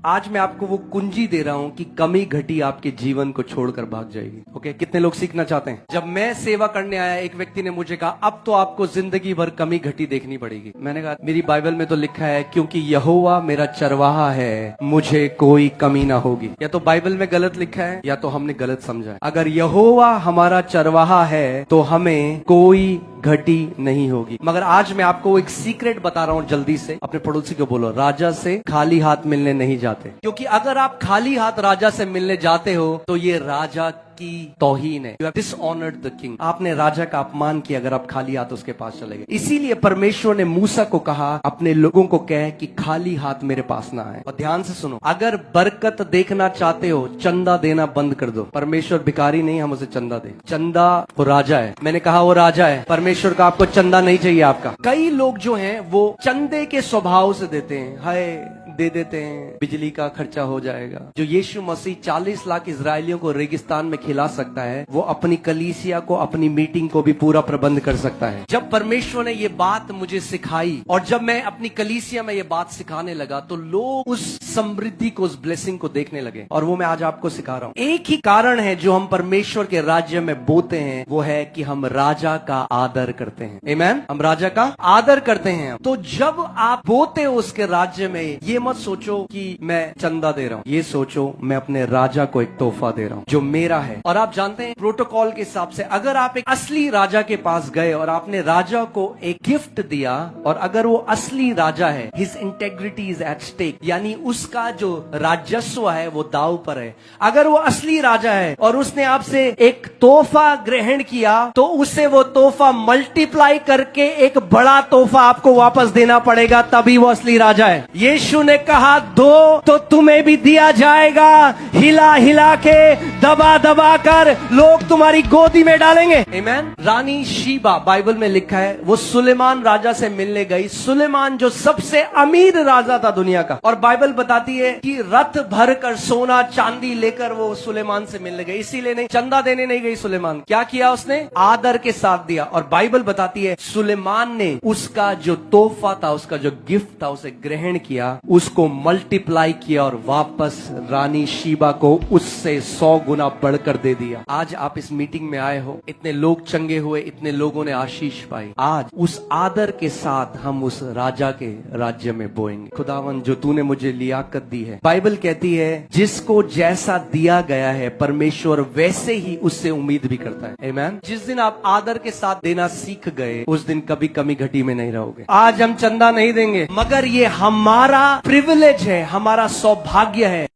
आज मैं आपको वो कुंजी दे रहा हूं कि कमी घटी आपके जीवन को छोड़कर भाग जाएगी। ओके, कितने लोग सीखना चाहते हैं? जब मैं सेवा करने आया, एक व्यक्ति ने मुझे कहा अब तो आपको जिंदगी भर कमी घटी देखनी पड़ेगी। मैंने कहा मेरी बाइबल में तो लिखा है क्योंकि यहोवा मेरा चरवाहा है, मुझे कोई कमी ना होगी। या तो बाइबल में गलत लिखा है या तो हमने गलत समझा है। अगर यहोवा हमारा चरवाहा है तो हमें कोई घटी नहीं होगी। मगर आज मैं आपको एक सीक्रेट बता रहा हूं, जल्दी से अपने पड़ोसी को बोलो, राजा से खाली हाथ मिलने नहीं जाते। क्योंकि अगर आप खाली हाथ राजा से मिलने जाते हो तो ये राजा की तौहीन है। You have dishonoured the king. आपने राजा का अपमान किया अगर आप खाली हाथ उसके पास चले गए। इसीलिए परमेश्वर ने मूसा को कहा अपने लोगों को कह कि खाली हाथ मेरे पास ना आए। और ध्यान से सुनो, अगर बरकत देखना चाहते हो चंदा देना बंद कर दो। परमेश्वर भिखारी नहीं, हम उसे चंदा दे। चंदा वो राजा है। मैंने कहा वो राजा है। परमेश्वर का आपको चंदा नहीं चाहिए आपका। कई लोग जो हैं वो चंदे के स्वभाव से देते हैं, हाय दे देते हैं, बिजली का खर्चा हो जाएगा। जो यीशु मसीह 40 लाख इजरायलियों को रेगिस्तान में खिला सकता है, वो अपनी कलीसिया को, अपनी मीटिंग को भी पूरा प्रबंध कर सकता है। जब परमेश्वर ने ये बात मुझे सिखाई और जब मैं अपनी कलीसिया में ये बात सिखाने लगा तो लोग उस समृद्धि को, उस ब्लेसिंग को देखने लगे। और वो मैं आज आपको सिखा रहा हूँ। एक ही कारण है जो हम परमेश्वर के राज्य में बोते हैं, वो है कि हम राजा का आदर करते हैं। आमीन। हम राजा का आदर करते हैं। तो जब आप बोते हो उसके राज्य में, ये मत सोचो कि मैं चंदा दे रहा हूँ, ये सोचो मैं अपने राजा को एक तोहफा दे रहा हूँ जो मेरा है। और आप जानते हैं प्रोटोकॉल के हिसाब से अगर आप एक असली राजा के पास गए और आपने राजा को एक गिफ्ट दिया और अगर वो असली राजा है, his integrity is at stake, यानी उसका जो राजस्व है वो दाव पर है। अगर वो असली राजा है और उसने आपसे एक तोहफा ग्रहण किया तो उसे वो तोहफा मल्टीप्लाई करके एक बड़ा तोहफा आपको वापस देना पड़ेगा, तभी वो असली राजा है। यीशु ने कहा दो तो तुम्हें भी दिया जाएगा, हिला हिला के, दबा दबा कर लोग तुम्हारी गोदी में डालेंगे। आमीन। रानी शीबा, बाइबल में लिखा है, वो सुलेमान राजा से मिलने गई। सुलेमान जो सबसे अमीर राजा था दुनिया का, और बाइबल बताती है कि रथ भर कर सोना चांदी लेकर वो सुलेमान से मिलने गई। इसीलिए नहीं, चंदा देने नहीं गई सुलेमान। क्या किया उसने? आदर के साथ दिया। और बाइबल बताती है सुलेमान ने उसका जो तोहफा था, उसका जो गिफ्ट था, उसे ग्रहण किया, उसको मल्टीप्लाई किया और वापस रानी शीबा को उससे 100 गुना बढ़कर दे दिया। आज आप इस मीटिंग में आए हो, इतने लोग चंगे हुए, इतने लोगों ने आशीष पाई। आज उस आदर के साथ हम उस राजा के राज्य में बोएंगे। खुदावन जो तूने मुझे लियाकत दी है, बाइबल कहती है जिसको जैसा दिया गया है परमेश्वर वैसे ही उससे उम्मीद भी करता है। आमीन। जिस दिन आप आदर के साथ देना सीख गए उस दिन कभी कमी घटी में नहीं रहोगे। आज हम चंदा नहीं देंगे, मगर ये हमारा प्रिविलेज है, हमारा सौभाग्य है